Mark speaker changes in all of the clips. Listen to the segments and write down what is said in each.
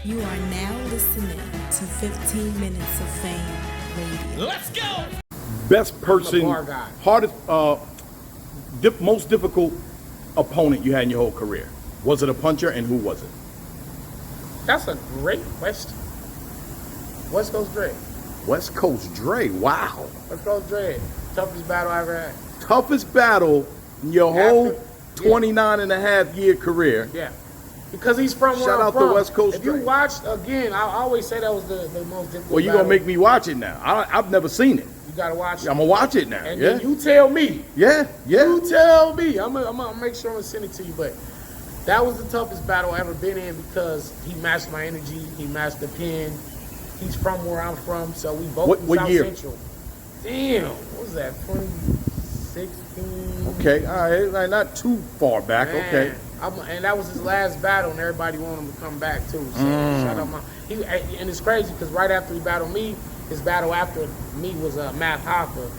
Speaker 1: You are now listening to 15 Minutes of Fame Radio.
Speaker 2: Let's go!
Speaker 3: Best person,
Speaker 4: bar guy.
Speaker 3: hardest, most difficult opponent you had in your whole career. Was it a puncher, and who was it?
Speaker 4: That's a great question. West Coast Dre.
Speaker 3: West Coast Dre. Wow.
Speaker 4: West Coast Dre. Toughest battle I ever had.
Speaker 3: Toughest battle in your whole 29 and a half year career.
Speaker 4: Yeah. Because he's from where
Speaker 3: Shout
Speaker 4: I'm
Speaker 3: out to
Speaker 4: from.
Speaker 3: West Coast
Speaker 4: If you
Speaker 3: Dre.
Speaker 4: watched, again, I always say that was the most difficult
Speaker 3: Well, you're going
Speaker 4: battle.
Speaker 3: to make me watch it now. I've never seen it.
Speaker 4: You got to watch it.
Speaker 3: I'm going to watch it now.
Speaker 4: And
Speaker 3: Yeah.
Speaker 4: then you tell me.
Speaker 3: Yeah.
Speaker 4: You tell me. I'm gonna make sure I'm going to send it to you. But that was the toughest battle I ever been in because he matched my energy. He matched the pen. He's from where I'm from, so we both
Speaker 3: What
Speaker 4: South
Speaker 3: year?
Speaker 4: Central. Damn. What was that? 2016?
Speaker 3: Okay. All right. Like, not too far back.
Speaker 4: Man,
Speaker 3: Okay.
Speaker 4: and that was his last battle, and everybody wanted him to come back too. So shout out and it's crazy because right after he battled me, his battle after me was Math Hoffa,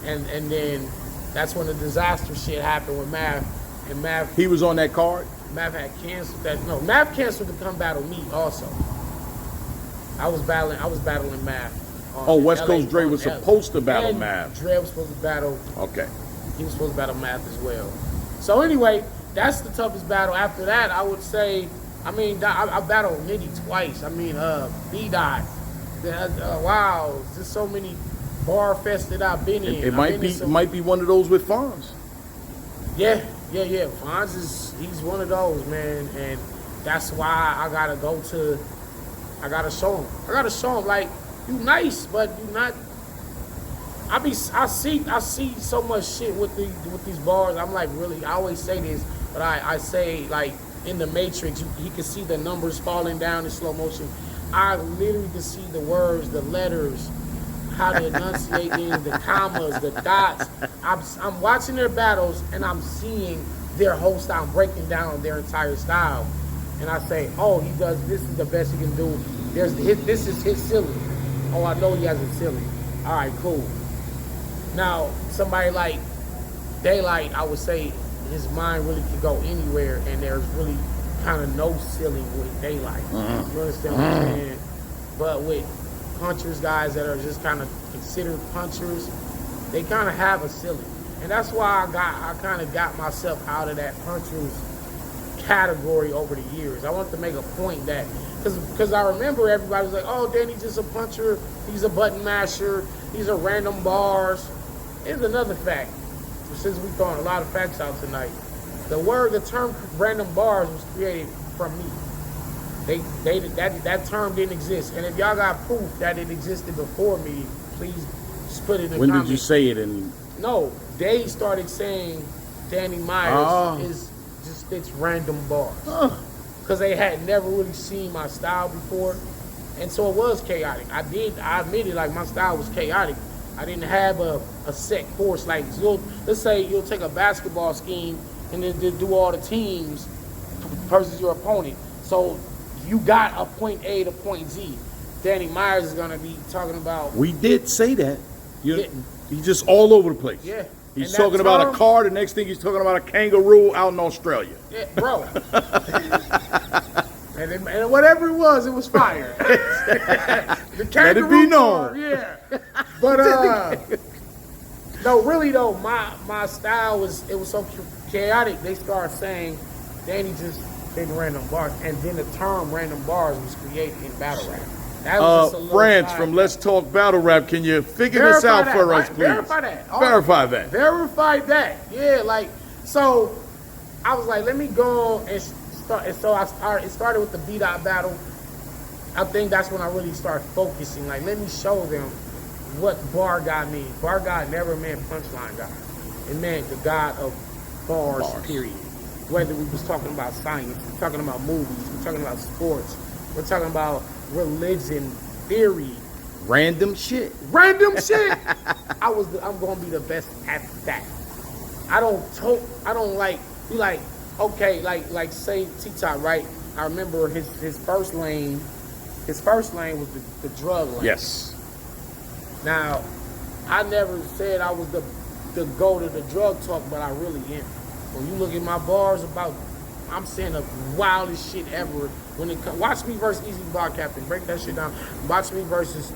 Speaker 4: and then that's when the disaster shit happened with Math. And Math,
Speaker 3: He was on that card?
Speaker 4: Math had canceled that. No, Math canceled to come battle me also. I was battling Math.
Speaker 3: West Coast Dre was supposed to battle
Speaker 4: and
Speaker 3: Math.
Speaker 4: Dre was supposed to battle.
Speaker 3: Okay.
Speaker 4: He was supposed to battle Math as well. So anyway, that's the toughest battle. After that, I would say, I battled Nitty twice. B-Dot. Wow, there's so many bar fests that I've been in.
Speaker 3: It might be one of those with Fonz.
Speaker 4: Yeah. Fonz he's one of those, man, and that's why I gotta show him. Like, you nice, but you not. I see so much shit with these bars. I'm like, really, I always say this, but I say, like, in the Matrix, you can see the numbers falling down in slow motion. I literally can see the words, the letters, how to enunciate things, the commas, the dots. I'm watching their battles, and I'm seeing their whole style. I'm breaking down their entire style. And I say, oh, he does, this is the best he can do. This is his ceiling. Oh, I know he has a ceiling. All right, cool. Now, somebody like Daylight, I would say his mind really can go anywhere, and there's really kind of no ceiling with Daylight. You understand what I'm saying? But with punchers, guys that are just kind of considered punchers, they kind of have a ceiling. And that's why I kind of got myself out of that punchers category over the years. I want to make a point that, because I remember everybody was like, oh, Danny's just a puncher, he's a button masher, these are random bars. Here's another fact, since we're throwing a lot of facts out tonight. The term random bars was created from me. That term didn't exist. And if y'all got proof that it existed before me, please just put it in the
Speaker 3: When
Speaker 4: comments.
Speaker 3: did you say it? And
Speaker 4: No, they started saying Danny Myers is just spits random bars. Because they had never really seen my style before. And so it was chaotic. I admitted, like, my style was chaotic. I didn't have a set course. Like, let's say you'll take a basketball scheme and then do all the teams versus your opponent. So you got a point A to point Z. Danny Myers is going to be talking about...
Speaker 3: we did say that. He's just all over the place.
Speaker 4: Yeah.
Speaker 3: He's
Speaker 4: And that
Speaker 3: talking about a
Speaker 4: term-
Speaker 3: car. The next thing he's talking about a kangaroo out in Australia.
Speaker 4: Yeah, bro. and whatever it was fire. The
Speaker 3: Let it be known.
Speaker 4: car, yeah. But no, really though, my style was so chaotic. They started saying Danny just did random bars, and then the term random bars was created in battle rap. That was just a little
Speaker 3: France
Speaker 4: side
Speaker 3: from
Speaker 4: fact.
Speaker 3: Let's Talk Battle Rap, can you figure this
Speaker 4: Verify
Speaker 3: out
Speaker 4: that,
Speaker 3: for
Speaker 4: right?
Speaker 3: us, please?
Speaker 4: Verify that.
Speaker 3: Verify that.
Speaker 4: Verify that. Yeah, like, so I was like, let me go and start. And so it started with the B-Dot battle. I think that's when I really started focusing. Like, let me show them what bar guy means. Bar guy never meant punchline guy. It meant the god of bars, period. Whether we was talking about science, we're talking about movies, we're talking about sports, we're talking about religion, theory,
Speaker 3: Random shit.
Speaker 4: random shit. I'm gonna be the best at that. I don't like be like, okay, like say T-Top, right? I remember his first lane was the drug lane.
Speaker 3: Yes.
Speaker 4: Now, I never said I was the go to the drug talk, but I really am. When you look at my bars about I'm saying the wildest shit ever when it comes. Watch me versus Easy Block Captain. Break that shit down. Watch me versus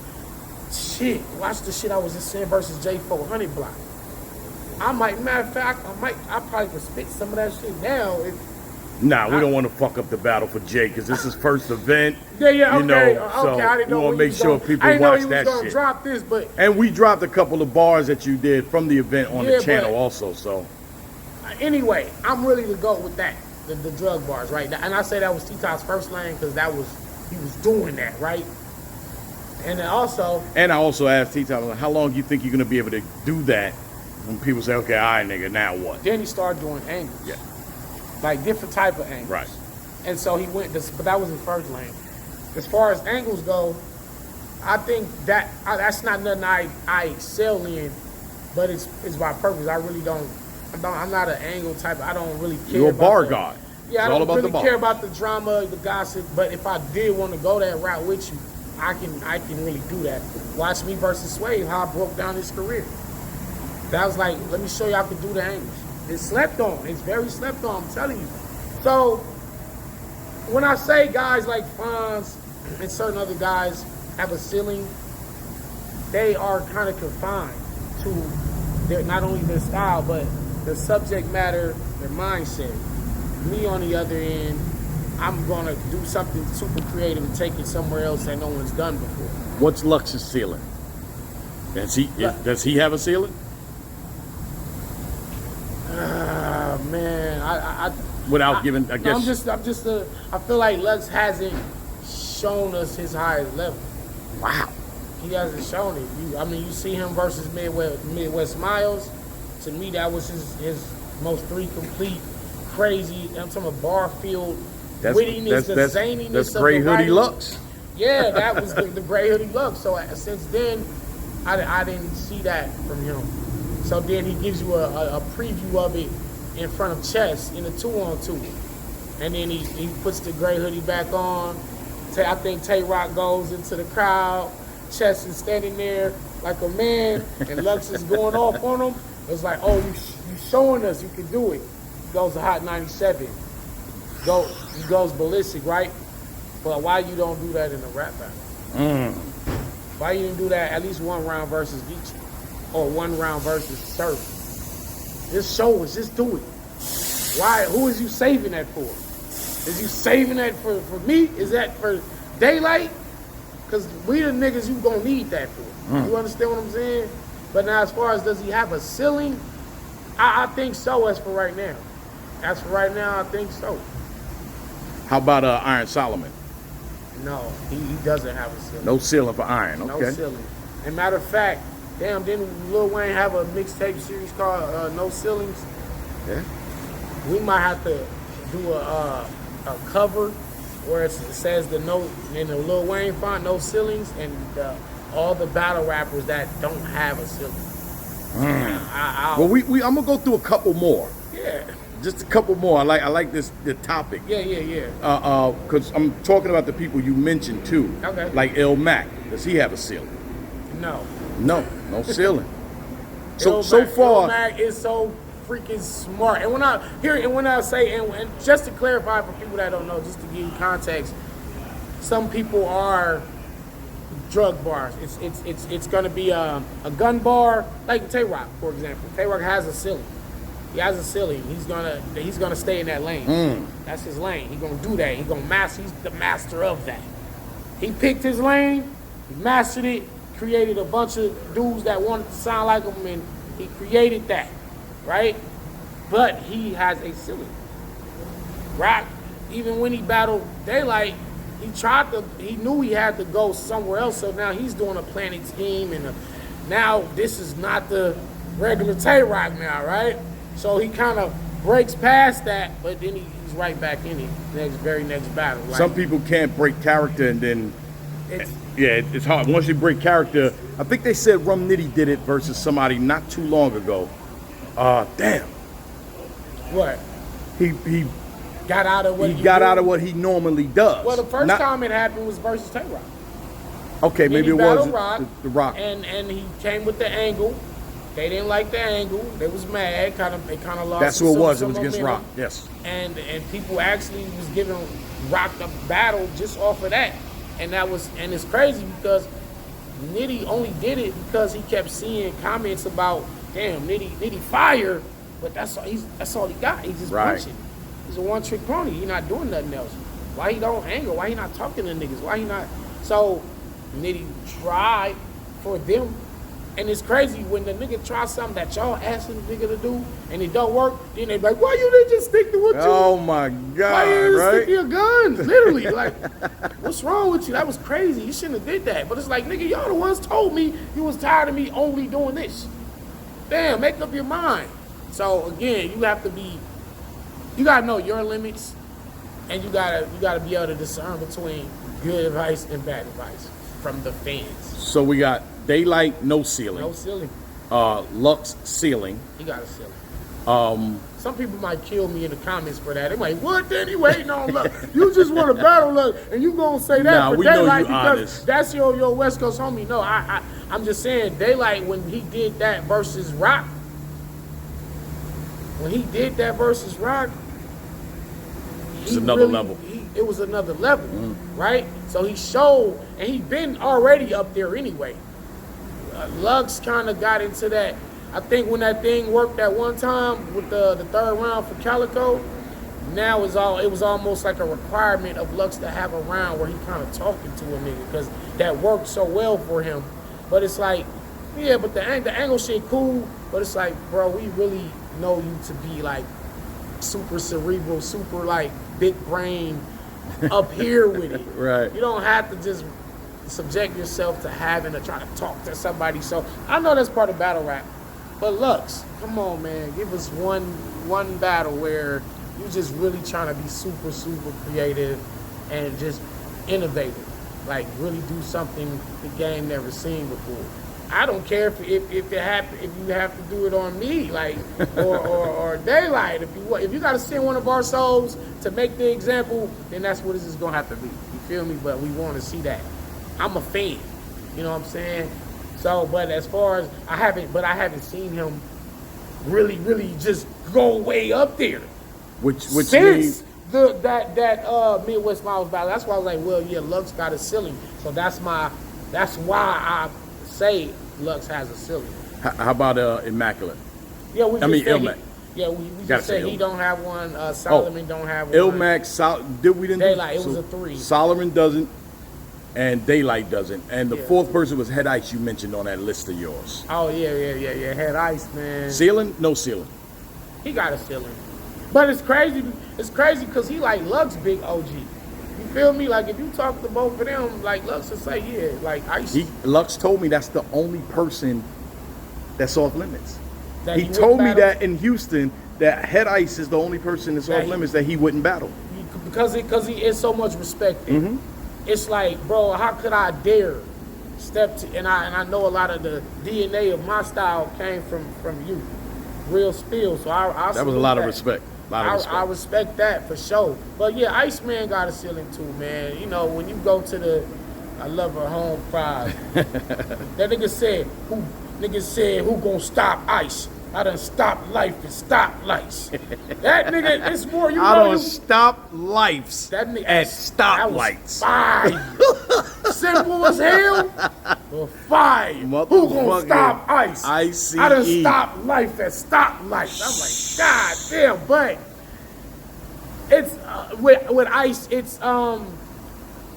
Speaker 4: shit. Watch the shit I was just saying versus J400 Block. I might, matter of fact, I probably could spit some of that shit now.
Speaker 3: Nah, we don't want to fuck up the battle for Jay because this is first event.
Speaker 4: Yeah, okay,
Speaker 3: you know, so
Speaker 4: okay. I didn't know
Speaker 3: we want to make sure people
Speaker 4: I didn't know
Speaker 3: watch
Speaker 4: you
Speaker 3: that
Speaker 4: was gonna
Speaker 3: shit.
Speaker 4: drop this, but
Speaker 3: And we dropped a couple of bars that you did from the event on the channel also. So
Speaker 4: anyway, I'm really to go with that, the drug bars, right? And I say that was T-Top's first lane because he was doing that, right? And then also,
Speaker 3: and I also asked T-Top, how long do you think you're gonna be able to do that? When people say, okay, all right, nigga, now what?
Speaker 4: Then he started doing angles.
Speaker 3: Yeah.
Speaker 4: Like different type of angles.
Speaker 3: Right.
Speaker 4: And so he went, but that was his first lane. As far as angles go, I think that's not nothing I excel in, but it's by purpose. I really I'm not an angle type. I don't really care.
Speaker 3: You're a
Speaker 4: about
Speaker 3: bar
Speaker 4: the,
Speaker 3: guy.
Speaker 4: Yeah,
Speaker 3: it's
Speaker 4: I don't
Speaker 3: all about
Speaker 4: really
Speaker 3: the
Speaker 4: care about the drama, the gossip. But if I did want to go that route with you, I can really do that. Watch me versus Swave, how I broke down his career. That was like, let me show you I can do the angles. It's slept on. It's very slept on, I'm telling you. So, when I say guys like Fonz and certain other guys have a ceiling, they are kind of confined to not only their style, but the subject matter, their mindset. Me, on the other end, I'm going to do something super creative and take it somewhere else that no one's done before.
Speaker 3: What's Lux's ceiling? Does he have a ceiling?
Speaker 4: Man,
Speaker 3: Without giving, I guess.
Speaker 4: I feel like Lux hasn't shown us his highest level.
Speaker 3: Wow.
Speaker 4: He hasn't shown it. You see him versus Midwest Miles. To me, that was his most three complete, crazy. I'm talking about bar field wittiness, the zaniness.
Speaker 3: That's Gray Hoodie Lux.
Speaker 4: Yeah, that was the Gray Hoodie Lux. So since then, I didn't see that from him. So then he gives you a preview of it in front of Chess in a 2-on-2. And then he puts the Gray Hoodie back on. I think Tay-Rock goes into the crowd. Chess is standing there like a man, and Lux is going off on him. It's like, oh, you showing us you can do it. He goes to Hot 97. He goes ballistic, right? But why you don't do that in a rap battle? Why you didn't do that at least one round versus Geechee? Or one round versus Serve? Just show us, just do it. Why? Who is you saving that for? Is you saving that for me? Is that for Daylight? Because we the niggas you gonna need that for. You understand what I'm saying? But now as far as does he have a ceiling? I think so as for right now. As for right now, I think so.
Speaker 3: How about Iron Solomon?
Speaker 4: No, he doesn't have a ceiling.
Speaker 3: No ceiling for Iron, okay.
Speaker 4: No ceiling. And matter of fact, damn, didn't Lil Wayne have a mixtape series called No Ceilings?
Speaker 3: Yeah.
Speaker 4: We might have to do a cover where it says the no in the Lil Wayne font, No Ceilings, and all the battle rappers that don't have a ceiling.
Speaker 3: Well, I'm gonna go through a couple more.
Speaker 4: Yeah.
Speaker 3: Just a couple more. I like the topic.
Speaker 4: Yeah.
Speaker 3: Because I'm talking about the people you mentioned too.
Speaker 4: Okay.
Speaker 3: Like Il Mac. Does he have a ceiling?
Speaker 4: No.
Speaker 3: No ceiling.
Speaker 4: So
Speaker 3: far,
Speaker 4: Il Mac is so freaking smart. And when I say and just to clarify for people that don't know, just to give you context, some people are drug bars. It's gonna be a gun bar, like Tay-Rock, for example. Tay-Rock has a ceiling. He has a ceiling. He's gonna stay in that lane. That's his lane. He's gonna do that. He's the master of that. He picked his lane, he mastered it, created a bunch of dudes that wanted to sound like him, and he created that, right? But he has a ceiling. Rock, even when he battled Daylight, he knew he had to go somewhere else, so now he's doing a planning scheme, and now this is not the regular Tay-Rock now, right? So he kind of breaks past that, but then he's right back in it, very next battle. Right?
Speaker 3: Some people can't break character, and then it's hard. Once you break character, I think they said Rum Nitty did it versus somebody not too long ago. Damn.
Speaker 4: What?
Speaker 3: He
Speaker 4: got out of what
Speaker 3: out of what he normally does.
Speaker 4: Well, the first time it happened was versus Tay-Rock.
Speaker 3: Okay, maybe it was
Speaker 4: Rock,
Speaker 3: the Rock.
Speaker 4: And he came with the angle, They didn't like the angle. They was mad. They kind of lost.
Speaker 3: That's what it was. It was
Speaker 4: some
Speaker 3: against
Speaker 4: momentum.
Speaker 3: Rock. Yes.
Speaker 4: And people actually was giving Rock the battle just off of that. And it's crazy because Nitty only did it because he kept seeing comments about, damn, Nitty fire, but that's all he got. He's just punching. He's a one-trick pony. He's not doing nothing else. Why he don't angle? Why he not talking to niggas? Why he not? So Nitty tried for them. And it's crazy when the nigga try something that y'all asking the nigga to do and it don't work, then they be like, why you didn't just stick to what you
Speaker 3: Oh my God,
Speaker 4: why you didn't
Speaker 3: right?
Speaker 4: stick to your guns? Literally, like, what's wrong with you? That was crazy. You shouldn't have did that. But it's like, nigga, y'all the ones told me you was tired of me only doing this. Damn, make up your mind. So again, you gotta know your limits, and you gotta be able to discern between good advice and bad advice from the fans.
Speaker 3: So we got Daylight, no ceiling.
Speaker 4: No ceiling.
Speaker 3: Lux, ceiling.
Speaker 4: He got a ceiling. Some people might kill me in the comments for that. They might, what then he waiting on Lux? You just want to battle Lux, and you gonna say that for
Speaker 3: we know
Speaker 4: Daylight
Speaker 3: you
Speaker 4: because
Speaker 3: honest.
Speaker 4: that's your West Coast homie. No, I'm just saying Daylight when he did that versus Rock. When he did that versus Rock,
Speaker 3: It's another level.
Speaker 4: It was another level, right? So he showed, and he been already up there anyway. Lux kind of got into that. I think when that thing worked that one time with the third round for Calico, now it was almost like a requirement of Lux to have a round where he kind of talking to a nigga because that worked so well for him. But it's like, yeah, but the angle shit cool, but it's like, bro, we really know you to be like super cerebral, super like big brain up here with it.
Speaker 3: Right.
Speaker 4: You don't have to just subject yourself to having to try to talk to somebody. So I know that's part of battle rap. But Lux, come on, man. Give us one battle where you just really trying to be super, super creative and just innovative. Like really do something the game never seen before. I don't care if it happen, if you have to do it on me, like or Daylight. If you got to send one of our souls to make the example, then that's what this is gonna have to be. You feel me? But we want to see that. I'm a fan. You know what I'm saying? So, but as far as I haven't seen him really just go way up there.
Speaker 3: Which
Speaker 4: Since
Speaker 3: means
Speaker 4: that Midwest Miles battle. That's why I was like, well, yeah, Lux got a ceiling. So that's why I say Lux has a ceiling.
Speaker 3: how about Immaculate?
Speaker 4: Yeah, we
Speaker 3: Ilmac.
Speaker 4: We
Speaker 3: Gotta
Speaker 4: just
Speaker 3: say
Speaker 4: said he
Speaker 3: Ilmac.
Speaker 4: don't have one. Solomon don't have one.
Speaker 3: Ilmac, we didn't
Speaker 4: Daylight,
Speaker 3: do
Speaker 4: it was a 3.
Speaker 3: Solomon doesn't, and Daylight doesn't, and the
Speaker 4: Yeah.
Speaker 3: fourth person was Head Ice. You mentioned on that list of yours.
Speaker 4: Oh yeah. Head Ice, man.
Speaker 3: Ceiling, no ceiling.
Speaker 4: He got a ceiling. But it's crazy. It's crazy because he like Lux big OG. You feel me? Like if you talk to both of them, like Lux will say, yeah, like Ice.
Speaker 3: Lux told me that's the only person that's off limits.
Speaker 4: that
Speaker 3: He
Speaker 4: wouldn't
Speaker 3: told me
Speaker 4: battle.
Speaker 3: that in Houston that Head Ice is the only person that's off limits that he wouldn't battle.
Speaker 4: Because he is so much respected.
Speaker 3: Mm-hmm.
Speaker 4: It's like, bro, how could I dare step to? And I know a lot of the DNA of my style came from you, real spill. So I
Speaker 3: That was a
Speaker 4: salute
Speaker 3: lot of
Speaker 4: that.
Speaker 3: respect.
Speaker 4: I respect that for sure. But yeah, Iceman got a ceiling too, man. You know, when you go to I love her home fries. That nigga said, who gonna stop Ice? I done stopped life and stopped lights. That nigga, it's more, you
Speaker 3: I
Speaker 4: know.
Speaker 3: don't stop lives
Speaker 4: That nigga,
Speaker 3: at
Speaker 4: that was
Speaker 3: stoplights.
Speaker 4: fire. Simple as hell, but fire. Who gonna
Speaker 3: Motherfucking
Speaker 4: stop Ice?
Speaker 3: ICE.
Speaker 4: I done stopped life at stoplights. I'm like, God damn, but it's with Ice, it's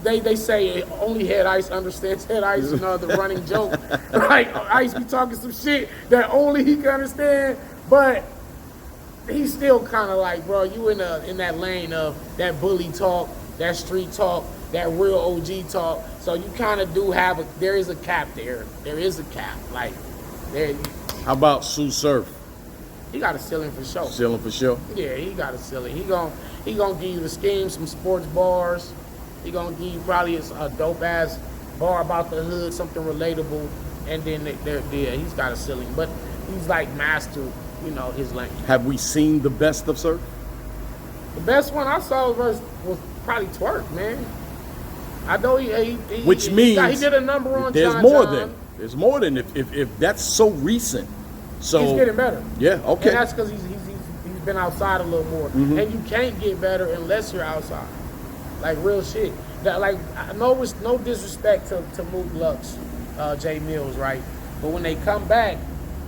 Speaker 4: they say only Head Ice understands Head Ice, you know, the running joke. Like Ice be talking some shit that only he can understand, but he's still kind of like, bro, you in that lane of that bully talk, that street talk, that real OG talk. So you kind of do have there is a cap there. There is a cap. Like there.
Speaker 3: How about Sue Surf?
Speaker 4: He got a ceiling for sure.
Speaker 3: Ceiling for sure.
Speaker 4: Yeah, he got a ceiling. He gonna give you the scheme, some sports bars. He gonna give you probably a dope ass bar about the hood, something relatable, and then he's got a ceiling. But he's like mastered, you know, his lane.
Speaker 3: Have we seen the best of Surf?
Speaker 4: The best one I saw was probably Twerk, man. I know
Speaker 3: Which means
Speaker 4: he did a number on
Speaker 3: there's
Speaker 4: John
Speaker 3: more
Speaker 4: John.
Speaker 3: than there's more than if that's so recent. So
Speaker 4: he's getting better.
Speaker 3: Yeah, okay.
Speaker 4: And that's because he's been outside a little more.
Speaker 3: Mm-hmm.
Speaker 4: And you can't get better unless you're outside. Like real shit. That like no disrespect to Mook Lux, Jay Mills, right? But when they come back,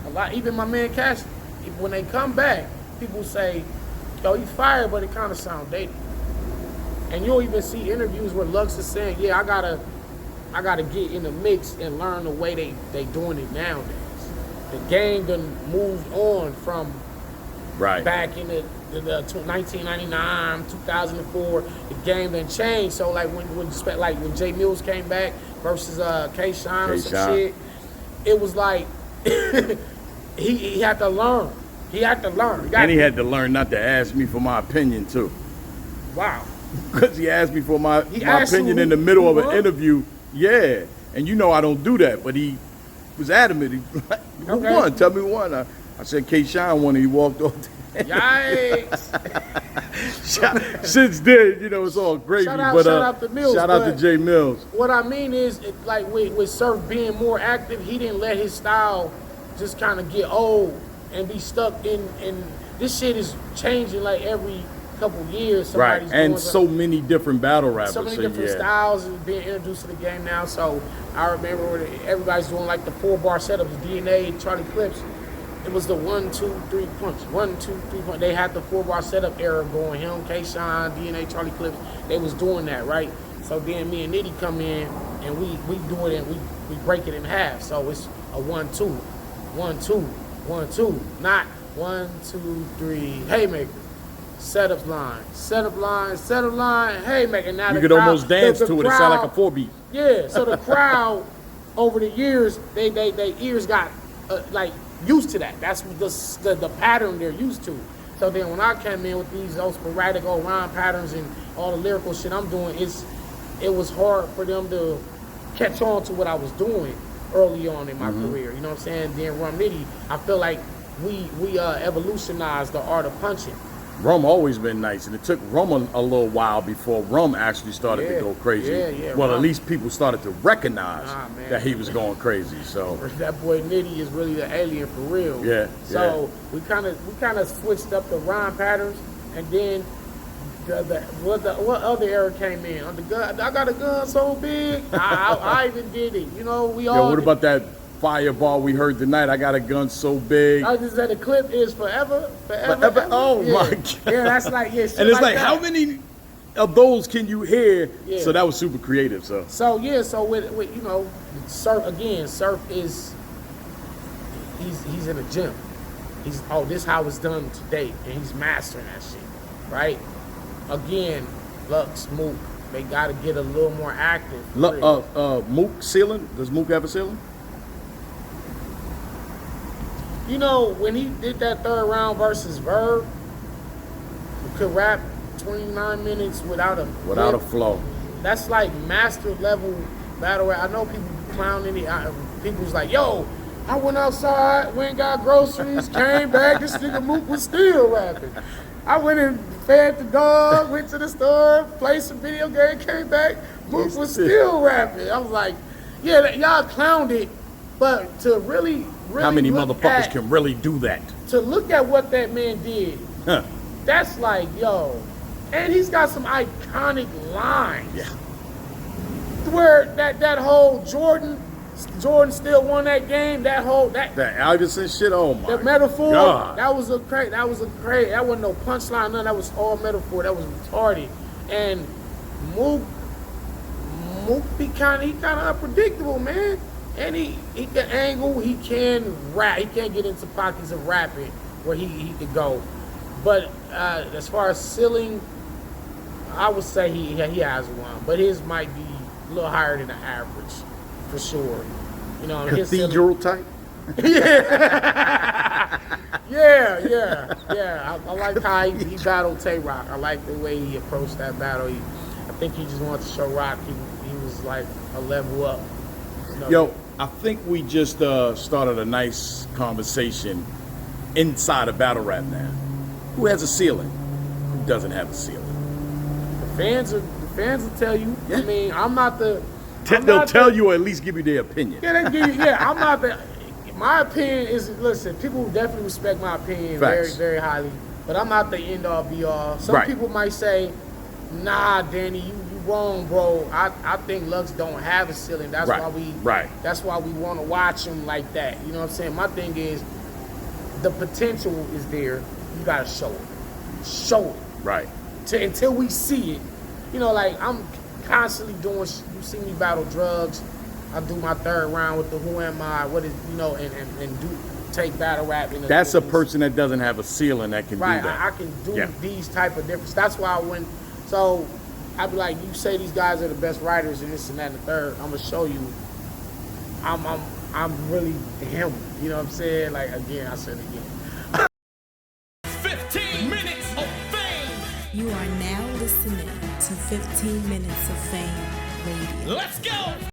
Speaker 4: a lot, even my man Cash, when they come back, people say, yo, he fired, but it kind of sound dated. And you'll even see interviews where Lux is saying, yeah, I gotta get in the mix and learn the way they doing it nowadays. The game done moved on from back in the 1999, 2004. The game done changed. So like when Jay Mills came back versus K-Shine or some shit, it was like he had to learn. He had to learn.
Speaker 3: He had to learn not to ask me for my opinion too.
Speaker 4: Wow. Because
Speaker 3: he asked me for my opinion in the middle of an interview. Yeah. And you know I don't do that, but he was adamant. He was like, who won? Tell me one. I said K-Shine won and he walked off.
Speaker 4: Yikes.
Speaker 3: Since then, you know, it's all gravy.
Speaker 4: Shout out to Mills.
Speaker 3: Shout out to Jay Mills.
Speaker 4: What I mean is, like with Surf being more active, he didn't let his style just kind of get old and be stuck in this shit is changing like every couple years.
Speaker 3: Right, and so many different battle rappers.
Speaker 4: So many different styles is being introduced to the game now. So I remember when everybody's doing like the 4-bar setups, DNA, Charlie Clips. It was the 1, 2, 3 punch. 1, 2, 3 punch. They had the 4-bar setup era going. Him, K-Shine, DNA, Charlie Clips. They was doing that, right? So then me and Nitty come in and we do it and we break it in half. So it's a 1, 2, 1, 2, 1, 2. Not 1, 2, 3, haymaker. Setup line, haymaker. Now
Speaker 3: you could almost dance to it. It sound like a 4-beat.
Speaker 4: Yeah. So the crowd over the years, they ears got like used to that. That's the pattern they're used to. So then when I came in with these sporadic old rhyme patterns and all the lyrical shit I'm doing, it was hard for them to catch on to what I was doing early on in my career. You know what I'm saying? Then Rum Nitty, I feel like we evolutionized the art of punching.
Speaker 3: Rum always been nice, and it took Rum a little while before Rum actually started to go crazy. Well, Rum, at least people started to recognize that he was going crazy. So
Speaker 4: that boy Nitty is really the alien for real.
Speaker 3: Yeah.
Speaker 4: So we kind of switched up the rhyme patterns, and then what other era came in? The gun, I got a gun so big, I even did it. You know, we all.
Speaker 3: What about that fireball we heard tonight? I got a gun so big.
Speaker 4: I just said the clip is forever.
Speaker 3: Oh my God.
Speaker 4: Yeah, that's like shit
Speaker 3: and it's like
Speaker 4: that.
Speaker 3: How many of those can you hear? Yeah. So that was super creative. So
Speaker 4: with you know, Surf is he's in a gym. This how it's done today, and he's mastering that shit, right? Again, Lux, Mook, they got to get a little more active.
Speaker 3: Mook ceiling? Does Mook have a ceiling?
Speaker 4: You know, when he did that 3rd round versus Verb, could rap 29 minutes without a
Speaker 3: flow.
Speaker 4: That's like master level battle rap. I know people clowning it. People's like, yo, I went outside, went and got groceries, came back, this nigga Mook was still rapping. I went and fed the dog, went to the store, played some video game, came back, Mook was still rapping. I was like, yeah, y'all clowned it, but to really
Speaker 3: how many motherfuckers can really do that?
Speaker 4: To look at what that man did, that's like, yo, and he's got some iconic lines.
Speaker 3: Yeah.
Speaker 4: Where that whole Jordan still won that game. That
Speaker 3: Iverson shit. Oh my.
Speaker 4: The metaphor.
Speaker 3: God.
Speaker 4: That was a crazy. That wasn't no punchline. None. That was all metaphor. That was retarded. And Mook he kind of unpredictable, man. And he can angle. He can rap. He can't get into pockets of rapping where he could go. But as far as ceiling, I would say he has one, but his might be a little higher than the average, for sure. You know,
Speaker 3: cathedral type.
Speaker 4: Yeah. I like how he battled Tay-Rock. I like the way he approached that battle. I think he just wanted to show Rock he was like a level up. You know?
Speaker 3: Yo, I think we just started a nice conversation inside of battle rap now. Who has a ceiling? Who doesn't have a ceiling?
Speaker 4: The fans will tell you. Yeah. I mean, I'm not the.
Speaker 3: They'll tell you or at least give you their opinion.
Speaker 4: Yeah, they give you. Yeah, I'm not the. My opinion is, listen, people definitely respect my opinion
Speaker 3: Facts.
Speaker 4: very, very highly. But I'm not the end all be all. Some
Speaker 3: Right.
Speaker 4: people might say, nah, Danny, you wrong, bro. I think Lux don't have a ceiling. That's
Speaker 3: Right.
Speaker 4: why we
Speaker 3: Right.
Speaker 4: that's why we want to watch him like that. You know what I'm saying? My thing is the potential is there. You gotta show it. Show it.
Speaker 3: Right.
Speaker 4: Until we see it. You know, like I'm constantly doing you see me battle drugs. I do my third round with the Who Am I, what is, you know, and do take battle rap.
Speaker 3: That's a person that doesn't have a ceiling that can
Speaker 4: right,
Speaker 3: do that.
Speaker 4: I can do these type of difference. That's why so I'd be like, you say these guys are the best writers and this and that and the third. I'm gonna show you. I'm really him. You know what I'm saying? Like again, I said it again.
Speaker 2: 15 minutes of fame.
Speaker 1: You are now listening to 15 Minutes of Fame Radio.
Speaker 2: Let's go.